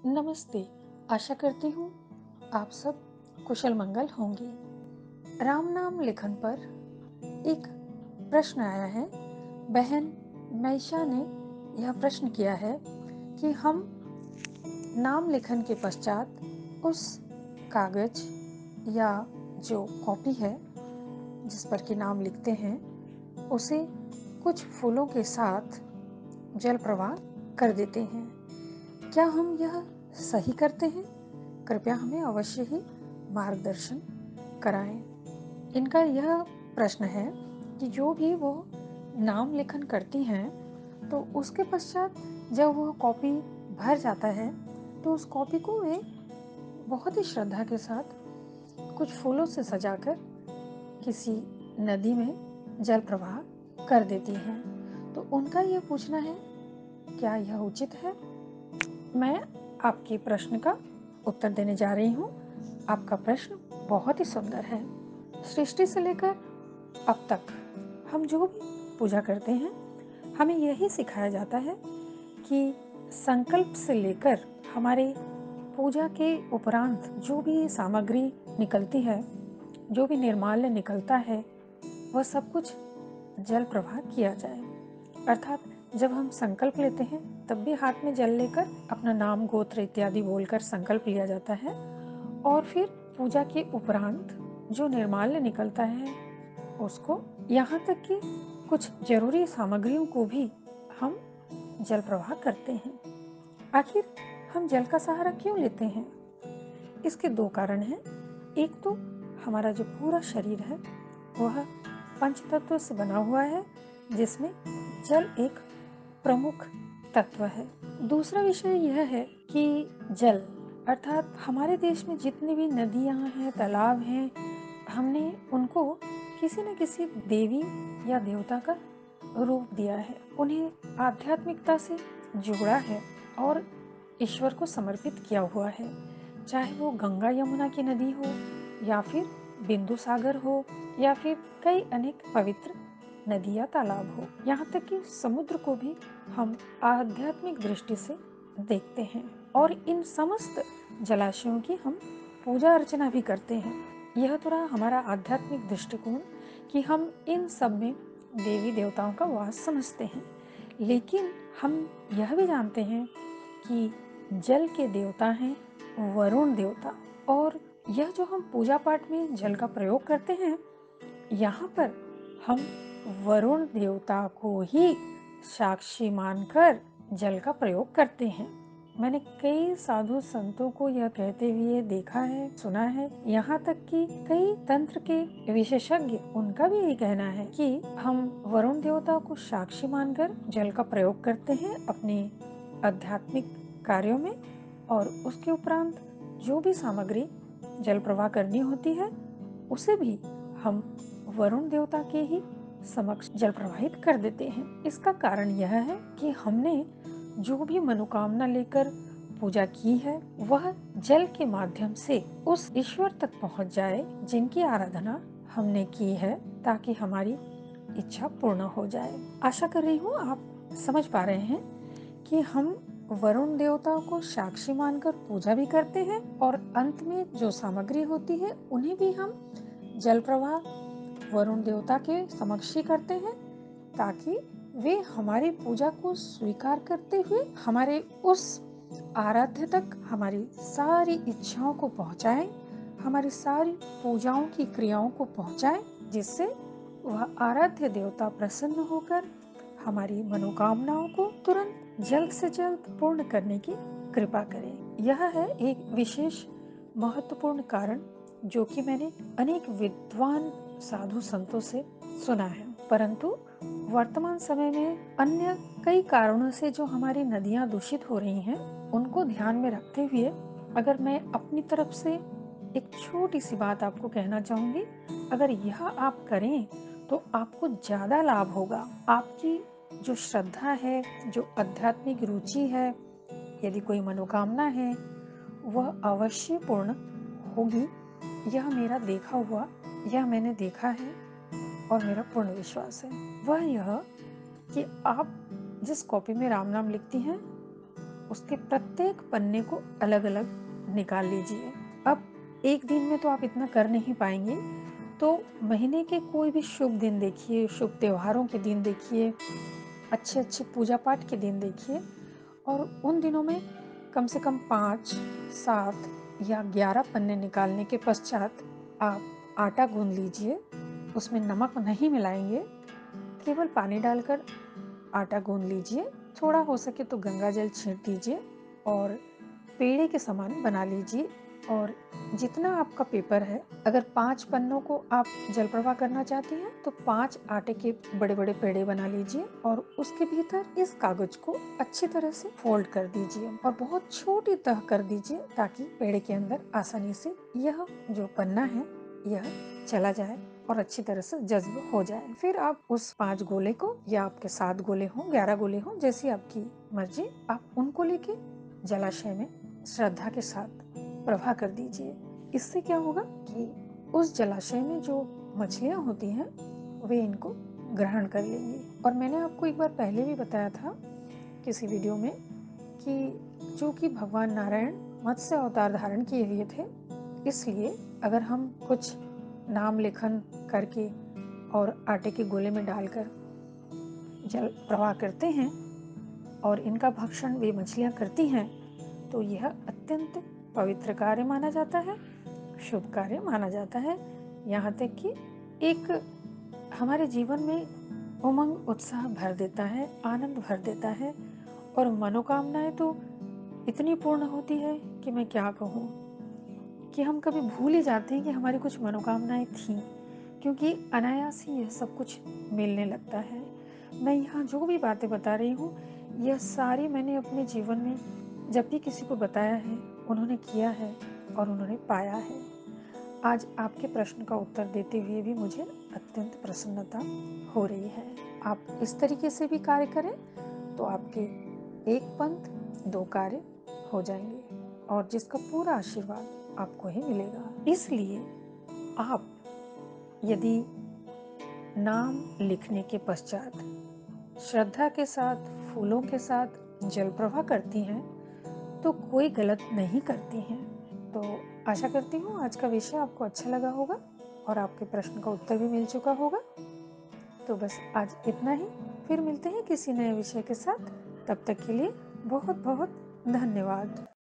नमस्ते। आशा करती हूँ आप सब कुशल मंगल होंगे। राम नाम लेखन पर एक प्रश्न आया है। बहन मैशा ने यह प्रश्न किया है कि हम नाम लेखन के पश्चात उस कागज या जो कॉपी है जिस पर कि नाम लिखते हैं उसे कुछ फूलों के साथ जल प्रवाह कर देते हैं। क्या हम यह सही करते हैं? कृपया हमें अवश्य ही मार्गदर्शन कराएं। इनका यह प्रश्न है कि जो भी वो नाम लेखन करती हैं तो उसके पश्चात जब वो कॉपी भर जाता है तो उस कॉपी को वे बहुत ही श्रद्धा के साथ कुछ फूलों से सजाकर किसी नदी में जल प्रवाह कर देती हैं। तो उनका यह पूछना है, क्या यह उचित है? मैं आपके प्रश्न का उत्तर देने जा रही हूँ। आपका प्रश्न बहुत ही सुंदर है। सृष्टि से लेकर अब तक हम जो भी पूजा करते हैं हमें यही सिखाया जाता है कि संकल्प से लेकर हमारे पूजा के उपरांत जो भी सामग्री निकलती है, जो भी निर्माल्य निकलता है, वह सब कुछ जल प्रवाह किया जाए। अर्थात जब हम संकल्प लेते हैं तब भी हाथ में जल लेकर अपना नाम गोत्र इत्यादि बोलकर संकल्प लिया जाता है और फिर पूजा के उपरांत जो निर्माल्य निकलता है उसको, यहाँ तक कि कुछ जरूरी सामग्रियों को भी हम जल प्रवाह करते हैं। आखिर हम जल का सहारा क्यों लेते हैं? इसके दो कारण हैं। एक तो हमारा जो पूरा शरीर है वह पंच तत्व से बना हुआ है जिसमें जल एक प्रमुख तत्व है। दूसरा विषय यह है कि जल अर्थात हमारे देश में जितनी भी नदियां हैं, तालाब हैं, हमने उनको किसी न किसी देवी या देवता का रूप दिया है, उन्हें आध्यात्मिकता से जोड़ा है और ईश्वर को समर्पित किया हुआ है। चाहे वो गंगा यमुना की नदी हो या फिर बिंदु सागर हो या फिर कई अनेक पवित्र नदी या तालाब हो, यहाँ तक कि समुद्र को भी हम आध्यात्मिक दृष्टि से देखते हैं और इन समस्त जलाशयों की हम पूजा अर्चना भी करते हैं। यह तो रहा हमारा आध्यात्मिक दृष्टिकोण कि हम इन सब में देवी देवताओं का वास समझते हैं। लेकिन हम यह भी जानते हैं कि जल के देवता हैं वरुण देवता, और यह जो हम पूजा पाठ में जल का प्रयोग करते हैं यहाँ पर हम वरुण देवता को ही साक्षी मानकर जल का प्रयोग करते हैं। मैंने कई साधु संतों को यह कहते हुए देखा है, सुना है, यहाँ तक कि कई तंत्र के विशेषज्ञ, उनका भी यही कहना है कि हम वरुण देवता को साक्षी मानकर जल का प्रयोग करते हैं अपने आध्यात्मिक कार्यों में, और उसके उपरांत जो भी सामग्री जल प्रवाह करनी होती है उसे भी हम वरुण देवता के ही समक्ष जल प्रवाहित कर देते हैं। इसका कारण यह है कि हमने जो भी मनोकामना लेकर पूजा की है वह जल के माध्यम से उस ईश्वर तक पहुंच जाए जिनकी आराधना हमने की है, ताकि हमारी इच्छा पूर्ण हो जाए। आशा कर रही हूँ आप समझ पा रहे हैं कि हम वरुण देवता को साक्षी मानकर पूजा भी करते हैं और अंत में जो सामग्री होती है उन्हें भी हम जल प्रवाह वरुण देवता के समक्ष ही करते हैं, ताकि वे हमारी पूजा को स्वीकार करते हुए हमारे उस आराध्य तक हमारी सारी इच्छाओं को पहुंचाएं, हमारी सारी पूजाओं की क्रियाओं को पहुंचाएं, जिससे वह आराध्य देवता प्रसन्न होकर हमारी मनोकामनाओं को तुरंत जल्द से जल्द पूर्ण करने की कृपा करें। यह है एक विशेष महत्वपूर्ण कारण जो कि मैंने अनेक विद्वान साधु संतों से सुना है। परंतु वर्तमान समय में अन्य कई कारणों से जो हमारी नदियां दूषित हो रही हैं उनको ध्यान में रखते हुए अगर मैं अपनी तरफ से एक छोटी सी बात आपको कहना चाहूंगी, अगर यह आप करें तो आपको ज्यादा लाभ होगा। आपकी जो श्रद्धा है, जो आध्यात्मिक रुचि है, यदि कोई मनोकामना है वह अवश्य पूर्ण होगी। यह मेरा देखा हुआ, यह मैंने देखा है और मेरा पूर्ण विश्वास है। वह यह कि आप जिस कॉपी में राम नाम लिखती हैं उसके प्रत्येक पन्ने को अलग अलग निकाल लीजिए। अब एक दिन में तो आप इतना कर नहीं पाएंगे, तो महीने के कोई भी शुभ दिन देखिए, शुभ त्योहारों के दिन देखिए, अच्छे अच्छे पूजा पाठ के दिन देखिए, और उन दिनों में कम से कम 5, 7 या 11 पन्ने निकालने के पश्चात आप आटा गूंद लीजिए। उसमें नमक नहीं मिलाएंगे, केवल पानी डालकर आटा गूंद लीजिए। थोड़ा हो सके तो गंगा जल छींट दीजिए और पेड़े के समान बना लीजिए। और जितना आपका पेपर है, अगर 5 पन्नों को आप जल प्रवाह करना चाहती हैं तो 5 आटे के बड़े बड़े पेड़े बना लीजिए और उसके भीतर इस कागज को अच्छी तरह से फोल्ड कर दीजिए और बहुत छोटी तह कर दीजिए, ताकि पेड़े के अंदर आसानी से यह जो पन्ना है यह चला जाए और अच्छी तरह से जज्ब हो जाए। फिर आप उस 5 गोले को, या आपके 7 गोले हों, 11 गोले हों, जैसी आपकी मर्जी, आप उनको लेके जलाशय में श्रद्धा के साथ प्रवाह कर दीजिए। इससे क्या होगा कि उस जलाशय में जो मछलियां होती हैं वे इनको ग्रहण कर लेंगी। और मैंने आपको एक बार पहले भी बताया था किसी वीडियो में कि चूंकि भगवान नारायण मत्स्य अवतार धारण किए हुए थे, इसलिए अगर हम कुछ नाम लेखन करके और आटे के गोले में डालकर जल प्रवाह करते हैं और इनका भक्षण वे मछलियां करती हैं, तो यह अत्यंत पवित्र कार्य माना जाता है, शुभ कार्य माना जाता है। यहाँ तक कि एक हमारे जीवन में उमंग उत्साह भर देता है, आनंद भर देता है, और मनोकामनाएं तो इतनी पूर्ण होती है कि मैं क्या कहूँ, कि हम कभी भूल ही जाते हैं कि हमारी कुछ मनोकामनाएं थीं, क्योंकि अनायास ही यह सब कुछ मिलने लगता है। मैं यहाँ जो भी बातें बता रही हूँ, यह सारी मैंने अपने जीवन में जब भी किसी को बताया है, उन्होंने किया है और उन्होंने पाया है। आज आपके प्रश्न का उत्तर देते हुए भी मुझे अत्यंत प्रसन्नता हो रही है। आप इस तरीके से भी कार्य करें तो आपके एक पंथ 2 कार्य हो जाएंगे और जिसका पूरा आशीर्वाद आपको ही मिलेगा। इसलिए आप यदि नाम लिखने के पश्चात श्रद्धा के साथ, फूलों के साथ जल प्रवाह करती हैं तो कोई गलत नहीं करती हैं। तो आशा करती हूँ आज का विषय आपको अच्छा लगा होगा और आपके प्रश्न का उत्तर भी मिल चुका होगा। तो बस आज इतना ही, फिर मिलते हैं किसी नए विषय के साथ। तब तक के लिए बहुत बहुत धन्यवाद।